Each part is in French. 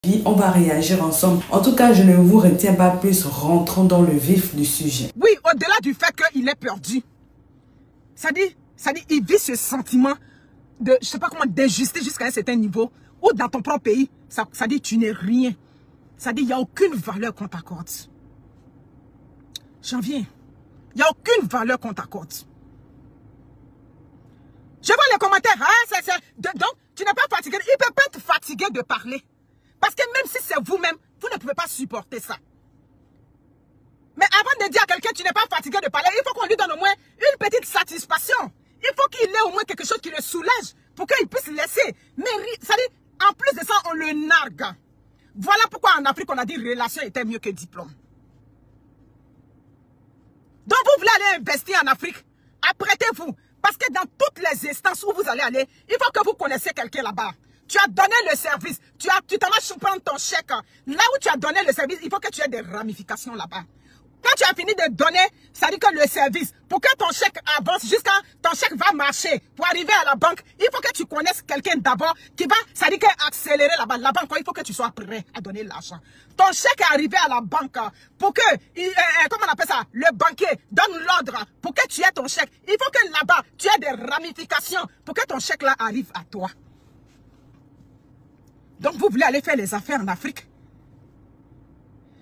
Puis on va réagir ensemble. En tout cas, je ne vous retiens pas plus. Rentrons dans le vif du sujet. Oui, au-delà du fait qu'il est perdu. Ça dit, il vit ce sentiment de, je sais pas comment, d'injustice jusqu'à un certain niveau. Ou dans ton propre pays, ça dit tu n'es rien. Ça dit il n'y a aucune valeur qu'on t'accorde. J'en viens. Il n'y a aucune valeur qu'on t'accorde. Je vois les commentaires. Ah, donc, tu n'es pas fatigué. Il ne peut pas être fatigué de parler. Parce que même si c'est vous-même, vous ne pouvez pas supporter ça. Mais avant de dire à quelqu'un tu n'es pas fatigué de parler, il faut qu'on lui donne au moins une petite satisfaction. Il faut qu'il ait au moins quelque chose qui le soulage pour qu'il puisse laisser. Mais ça dit, en plus de ça, on le nargue. Voilà pourquoi en Afrique, on a dit relation était mieux que diplôme. Donc vous voulez aller investir en Afrique, apprêtez-vous. Parce que dans toutes les instances où vous allez aller, il faut que vous connaissiez quelqu'un là-bas. Tu as donné le service, tu t'en vas prendre ton chèque. Là où tu as donné le service, il faut que tu aies des ramifications là-bas. Quand tu as fini de donner, ça dit que le service, pour que ton chèque avance, jusqu'à ton chèque va marcher, pour arriver à la banque, il faut que tu connaisses quelqu'un d'abord qui va, ça dit que accélérer là-bas. La banque, il faut que tu sois prêt à donner l'argent. Ton chèque est arrivé à la banque pour que, comment on appelle ça, le banquier donne l'ordre pour que tu aies ton chèque. Il faut que là-bas, tu aies des ramifications pour que ton chèque là arrive à toi. Donc vous voulez aller faire les affaires en Afrique?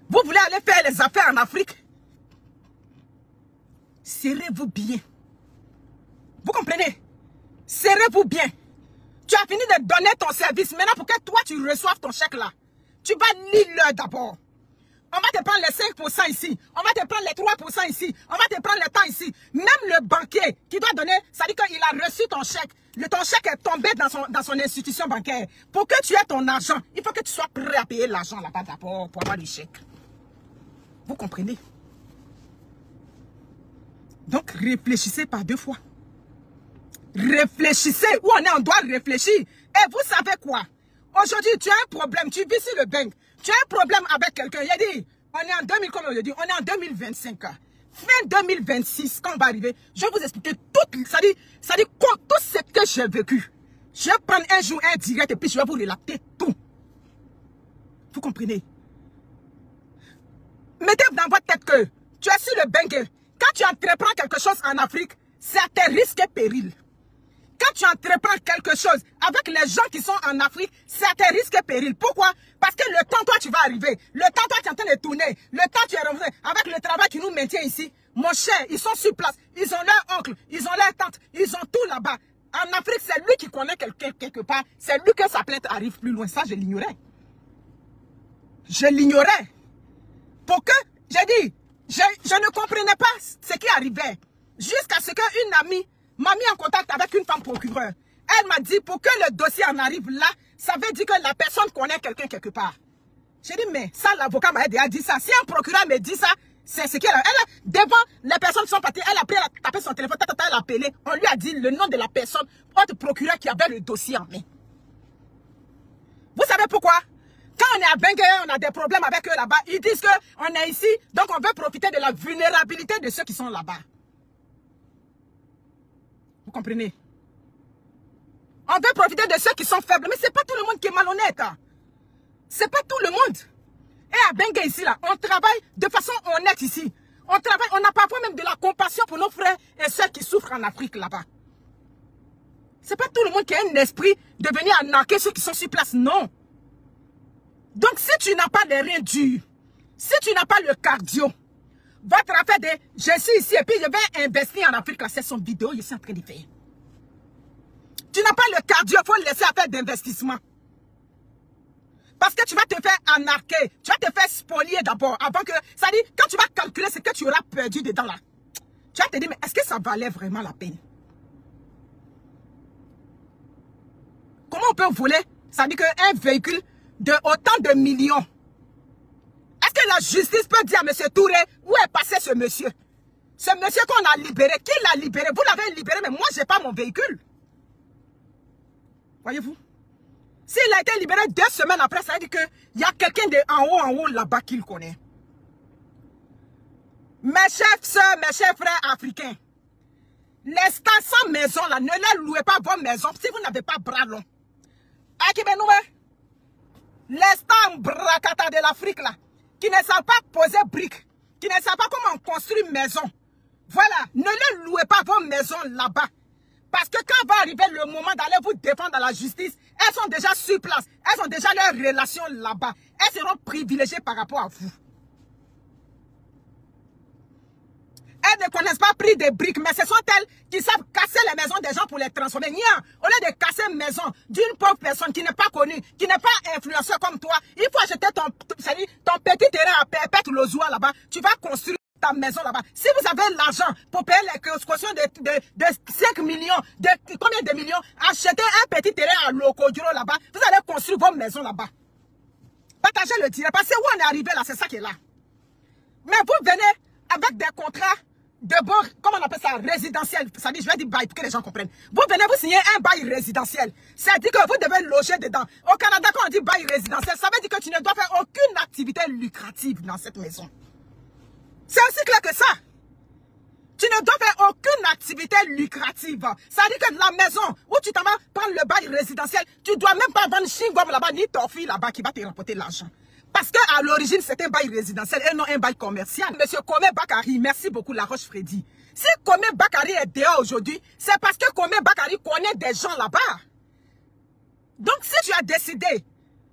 Vous voulez aller faire les affaires en Afrique? Serrez-vous bien. Vous comprenez? Serrez-vous bien. Tu as fini de donner ton service. Maintenant, pour que toi, tu reçoives ton chèque là, tu vas lire d'abord. On va te prendre les 5% ici. On va te prendre les 3% ici. On va te prendre le temps ici. Même le banquier qui doit donner, ça dit qu'il a reçu ton chèque. Ton chèque est tombé dans son institution bancaire. Pour que tu aies ton argent, il faut que tu sois prêt à payer l'argent là-bas d'abord pour avoir le chèque. Vous comprenez? Donc, réfléchissez par deux fois. Réfléchissez. Où on est, on doit réfléchir. Et vous savez quoi? Aujourd'hui, tu as un problème. Tu vis sur le banc. Tu as un problème avec quelqu'un. Il a dit, on est en 2000, comme on le dit, on est en 2025. Fin 2026, quand on va arriver, je vais vous expliquer tout. Ça dit tout ce que j'ai vécu. Je vais prendre un jour un direct et puis je vais vous relater tout. Vous comprenez? Mettez dans votre tête que tu es sur le banc. Quand tu entreprends quelque chose en Afrique, c'est à tes risques et périls. Quand tu entreprends quelque chose avec les gens qui sont en Afrique, c'est à tes risques et périls. Pourquoi? Parce que le temps, toi, tu vas arriver. Le temps, toi, tu es en train de tourner. Le temps, tu es revenu. Avec le travail qui nous maintient ici, mon cher, ils sont sur place. Ils ont leur oncle, ils ont leur tante, ils ont tout là-bas. En Afrique, c'est lui qui connaît quelqu'un quelque part. C'est lui que sa plainte arrive plus loin. Ça, je l'ignorais. Je l'ignorais. Pour que, j'ai dit, je ne comprenais pas ce qui arrivait. Jusqu'à ce qu'une amie m'a mis en contact avec une femme procureure. Elle m'a dit, pour que le dossier en arrive là, ça veut dire que la personne connaît quelqu'un quelque part. J'ai dit, mais ça, l'avocat m'a dit ça. Si un procureur me dit ça, c'est ce qu'elle a. Devant les personnes qui sont parties, elle a pris, elle a tapé son téléphone, elle a appelé. On lui a dit le nom de la personne, autre procureur qui avait le dossier en main. Vous savez pourquoi? Quand on est à Bengue, on a des problèmes avec eux là-bas. Ils disent qu'on est ici, donc on veut profiter de la vulnérabilité de ceux qui sont là-bas. Vous comprenez? On veut profiter de ceux qui sont faibles. Mais ce n'est pas tout le monde qui est malhonnête. Ce n'est pas tout le monde. Et à Bengue ici, là, on travaille de façon honnête ici. On travaille, on a parfois même de la compassion pour nos frères et sœurs qui souffrent en Afrique là-bas. Ce n'est pas tout le monde qui a un esprit de venir arnaquer ceux qui sont sur place. Non. Donc, si tu n'as pas les reins durs, si tu n'as pas le cardio, votre affaire de je suis ici et puis je vais investir en Afrique, là, c'est son vidéo, je suis en train de faire. Tu n'as pas le cardio, il faut le laisser à faire d'investissement. Parce que tu vas te faire arnaquer, tu vas te faire spolier d'abord, avant que, ça dit, quand tu vas calculer ce que tu auras perdu dedans là, tu vas te dire, mais est-ce que ça valait vraiment la peine? Comment on peut voler, ça dit qu'un véhicule de autant de millions. Est-ce que la justice peut dire à M. Touré où est passé ce monsieur? Ce monsieur qu'on a libéré, qui l'a libéré? Vous l'avez libéré, mais moi, je n'ai pas mon véhicule. Voyez-vous? S'il a été libéré 2 semaines après, ça veut dire qu'il y a quelqu'un de en haut là-bas qu'il connaît. Mes chers soeurs, mes chers frères africains, les stars sans maison, là, ne les louez pas vos maisons si vous n'avez pas bras longs. Les stars bracata de l'Afrique là, qui ne savent pas poser briques, qui ne savent pas comment construire une maison. Voilà, ne les louez pas vos maisons là-bas. Parce que quand va arriver le moment d'aller vous défendre à la justice, elles sont déjà sur place. Elles ont déjà leurs relations là-bas. Elles seront privilégiées par rapport à vous. Elles ne connaissent pas prix des briques, mais ce sont elles qui savent casser les maisons des gens pour les transformer. Nia, au lieu de casser une maison d'une pauvre personne qui n'est pas connue, qui n'est pas influenceur comme toi, il faut acheter ton petit terrain à Perpète Lozua là-bas. Tu vas construire ta maison là-bas. Si vous avez l'argent pour payer les cautions de 5 millions, de combien de millions, achetez un petit terrain à Lokoduro là-bas. Vous allez construire vos maisons là-bas. Partagez le direct. Parce que où on est arrivé là, c'est ça qui est là. Mais vous venez avec des contrats de bord, comment on appelle ça, résidentiel. Ça dit, je vais dire bail pour que les gens comprennent. Vous venez vous signer un bail résidentiel. Ça dit que vous devez loger dedans. Au Canada, quand on dit bail résidentiel, ça veut dire que tu ne dois faire aucune activité lucrative dans cette maison. C'est aussi clair que ça. Tu ne dois faire aucune activité lucrative. Ça veut dire que la maison où tu t'en vas prendre le bail résidentiel, tu ne dois même pas vendre chingom là-bas, ni torfille là-bas qui va te rapporter l'argent. Parce qu'à l'origine, c'était un bail résidentiel et non un bail commercial. Monsieur Kome Bakari, merci beaucoup La Roche-Freddy. Si Kome Bakari est dehors aujourd'hui, c'est parce que Kome Bakari connaît des gens là-bas. Donc si tu as décidé,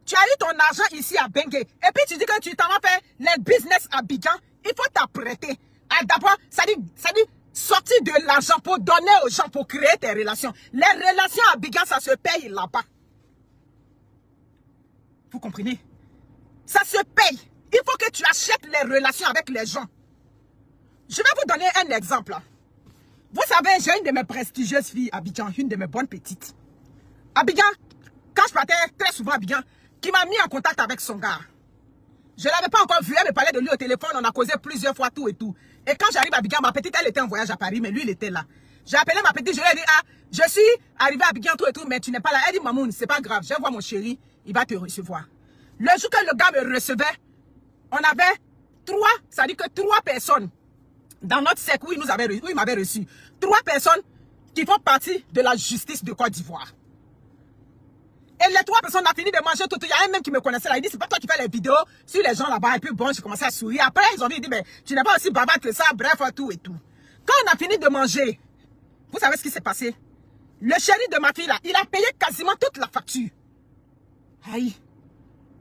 tu as eu ton argent ici à Bengue, et puis tu dis que tu t'en vas faire les business à Abidjan, il faut t'apprêter. D'abord, ça dit sortir de l'argent pour donner aux gens, pour créer tes relations. Les relations à Abidjan, ça se paye là-bas. Vous comprenez? Ça se paye. Il faut que tu achètes les relations avec les gens. Je vais vous donner un exemple. Vous savez, j'ai une de mes prestigieuses filles à Abidjan, une de mes bonnes petites. Abidjan, quand je partais très souvent à Abidjan, qui m'a mis en contact avec son gars. Je ne l'avais pas encore vu, elle me parlait de lui au téléphone, on a causé plusieurs fois tout et tout. Et quand j'arrive à Abidjan, ma petite, elle était en voyage à Paris, mais lui, il était là. J'ai appelé ma petite, je lui ai dit, ah, je suis arrivé à Abidjan tout et tout, mais tu n'es pas là. Elle dit, Mamoun, c'est pas grave, je vais voir mon chéri, il va te recevoir. Le jour que le gars me recevait, on avait ça dit que 3 personnes dans notre cercle où il m'avait reçu. 3 personnes qui font partie de la justice de Côte d'Ivoire. Et les 3 personnes ont fini de manger tout. Il y a un même qui me connaissait là. Il dit, c'est pas toi qui fais les vidéos sur les gens là-bas. Et puis bon, j'ai commencé à sourire. Après, ils ont dit, mais tu n'es pas aussi bavard que ça. Bref, tout et tout. Quand on a fini de manger, vous savez ce qui s'est passé? Le chéri de ma fille là, il a payé quasiment toute la facture. Aïe.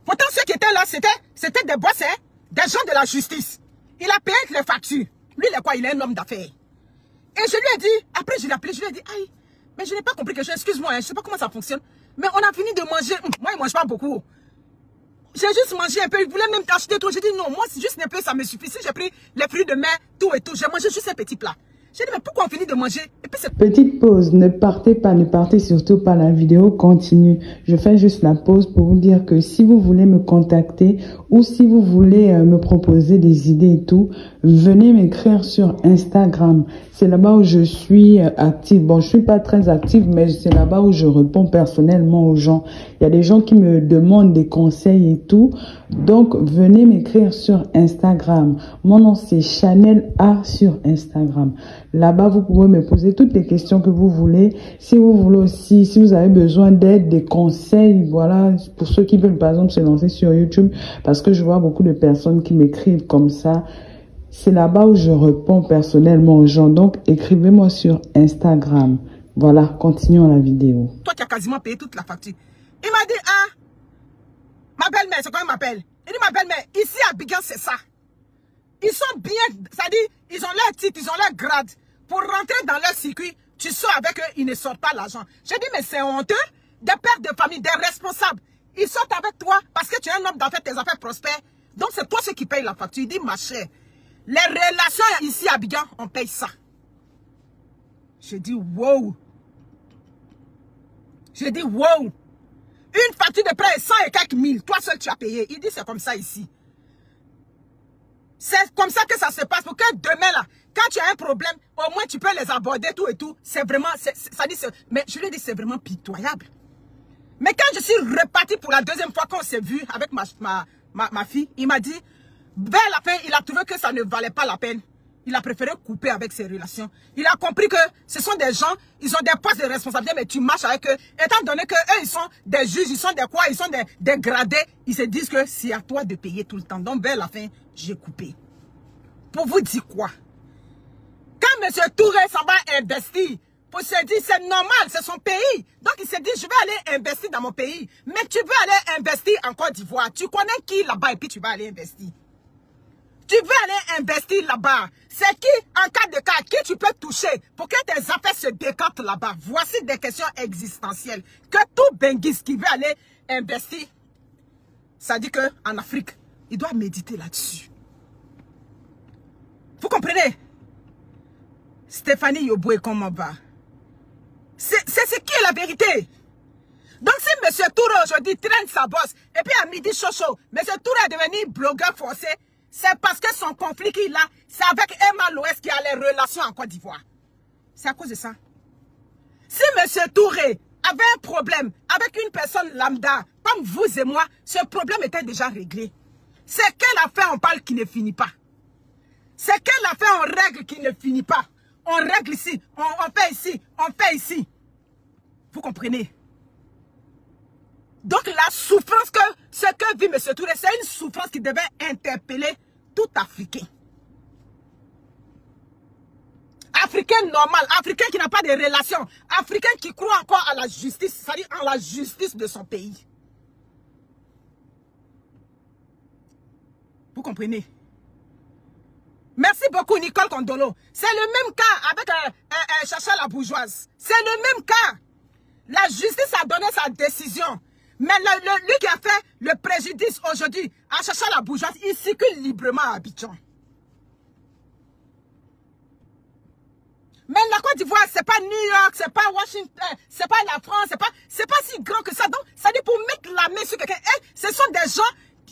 Pourtant, ceux qui étaient là, c'était des boss, hein, des gens de la justice. Il a payé les factures. Lui, il est quoi? Il est un homme d'affaires. Et je lui ai dit, après je l'ai appelé, je lui ai dit, aïe, mais je n'ai pas compris quelque chose, excuse-moi, hein, je ne sais pas comment ça fonctionne. Mais on a fini de manger. Moi, il ne mange pas beaucoup. J'ai juste mangé un peu. Il voulait même acheter tout. J'ai dit non, moi, c'est juste un peu, ça me suffit. Si j'ai pris les fruits de mer, tout et tout, j'ai mangé juste un petit plat. J'ai dit, mais pourquoi on finit de manger? Et puis petite pause, ne partez surtout pas, la vidéo continue. Je fais juste la pause pour vous dire que si vous voulez me contacter ou si vous voulez me proposer des idées et tout, venez m'écrire sur Instagram. C'est là-bas où je suis active. Bon, je suis pas très active, mais c'est là-bas où je réponds personnellement aux gens. Il y a des gens qui me demandent des conseils et tout. Donc, venez m'écrire sur Instagram. Mon nom, c'est Chanel A sur Instagram. Là-bas, vous pouvez me poser toutes les questions que vous voulez. Si vous voulez aussi, si vous avez besoin d'aide, des conseils, voilà, pour ceux qui veulent, par exemple, se lancer sur YouTube, parce que je vois beaucoup de personnes qui m'écrivent comme ça. C'est là-bas où je réponds personnellement aux gens. Donc, écrivez-moi sur Instagram. Voilà, continuons la vidéo. Toi, tu as quasiment payé toute la facture. Il m'a dit, ah, ma belle-mère, c'est quoi il m'appelle? Il dit, ma belle-mère, ici à Abidjan, c'est ça. Ils sont bien, c'est-à-dire, ils ont leur titre, ils ont leur grade. Pour rentrer dans leur circuit, tu sors avec eux, ils ne sortent pas l'argent. J'ai dit, mais c'est honteux. Des pères de famille, des responsables. Ils sortent avec toi parce que tu es un homme d'affaires, tes affaires prospèrent. Donc, c'est toi ceux qui payent la facture. Il dit, ma chère, les relations ici à Abidjan, on paye ça. J'ai dit, wow. J'ai dit, wow. Une facture de prêt est 100 et quelques mille. Toi seul, tu as payé. Il dit, c'est comme ça ici. C'est comme ça que ça se passe. Pour que demain, là, quand tu as un problème, au moins tu peux les aborder, tout et tout. C'est vraiment, mais je lui ai dit, c'est vraiment pitoyable. Mais quand je suis reparti pour la deuxième fois qu'on s'est vu avec ma fille, il m'a dit, vers la fin, il a trouvé que ça ne valait pas la peine. Il a préféré couper avec ses relations. Il a compris que ce sont des gens, ils ont des postes de responsabilité, mais tu marches avec eux. Étant donné qu'eux, ils sont des juges, ils sont des quoi, ils sont des gradés, ils se disent que c'est à toi de payer tout le temps. Donc, vers la fin, j'ai coupé. Pour vous dire quoi? Quand M. Touré s'en va investir, pour se dire, c'est normal, c'est son pays. Donc, il se dit, je vais aller investir dans mon pays. Mais tu veux aller investir en Côte d'Ivoire. Tu connais qui là-bas et puis tu vas aller investir. Tu veux aller investir là-bas. C'est qui, en cas de cas, qui tu peux toucher pour que tes affaires se décantent là-bas. Voici des questions existentielles. Que tout Benguis qui veut aller investir, ça dit qu'en Afrique, il doit méditer là-dessus. Vous comprenez? Stéphanie Yoboué Komamba. C'est ce qui est la vérité. Donc si M. Touré aujourd'hui traîne sa bosse, et puis à midi chaud, M. Touré est devenu blogueur forcé, c'est parce que son conflit qu'il a, c'est avec Emma Loès qui a les relations en Côte d'Ivoire. C'est à cause de ça. Si M. Touré avait un problème avec une personne lambda, comme vous et moi, ce problème était déjà réglé. C'est quelle affaire on parle qui ne finit pas? C'est quelle affaire on règle qui ne finit pas? On règle ici, on fait ici, on fait ici. Vous comprenez? Donc la souffrance que ce que vit M. Touré, c'est une souffrance qui devait interpeller tout Africain. Africain normal, Africain qui n'a pas de relations, Africain qui croit encore à la justice, c'est-à-dire en la justice de son pays. Vous comprenez? Merci beaucoup Nicole Kondolo. C'est le même cas avec Chacha la bourgeoise. C'est le même cas. La justice a donné sa décision. Mais lui qui a fait le préjudice aujourd'hui à Chacha la bourgeoise, il circule librement à Abidjan. Mais la Côte d'Ivoire, c'est pas New York, c'est pas Washington, c'est pas la France, c'est pas si grand que ça. Donc, ça dit pour mettre la main sur quelqu'un, ce sont des gens,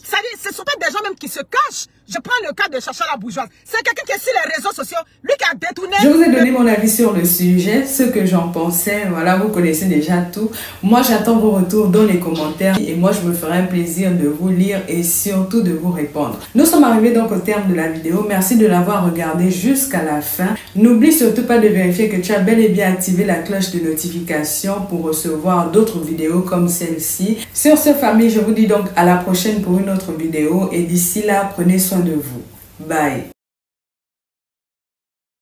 ça dit, ce sont pas des gens même qui se cachent. Je prends le cas de Chacha la bourgeoise. C'est quelqu'un qui est sur les réseaux sociaux, lui qui a détourné. Je vous ai donné mon avis sur le sujet, ce que j'en pensais. Voilà, vous connaissez déjà tout. Moi, j'attends vos retours dans les commentaires et moi, je me ferai un plaisir de vous lire et surtout de vous répondre. Nous sommes arrivés donc au terme de la vidéo. Merci de l'avoir regardé jusqu'à la fin. N'oublie surtout pas de vérifier que tu as bel et bien activé la cloche de notification pour recevoir d'autres vidéos comme celle-ci. Sur ce, famille, je vous dis donc à la prochaine pour une autre vidéo et d'ici là, prenez soin de vous. Bye.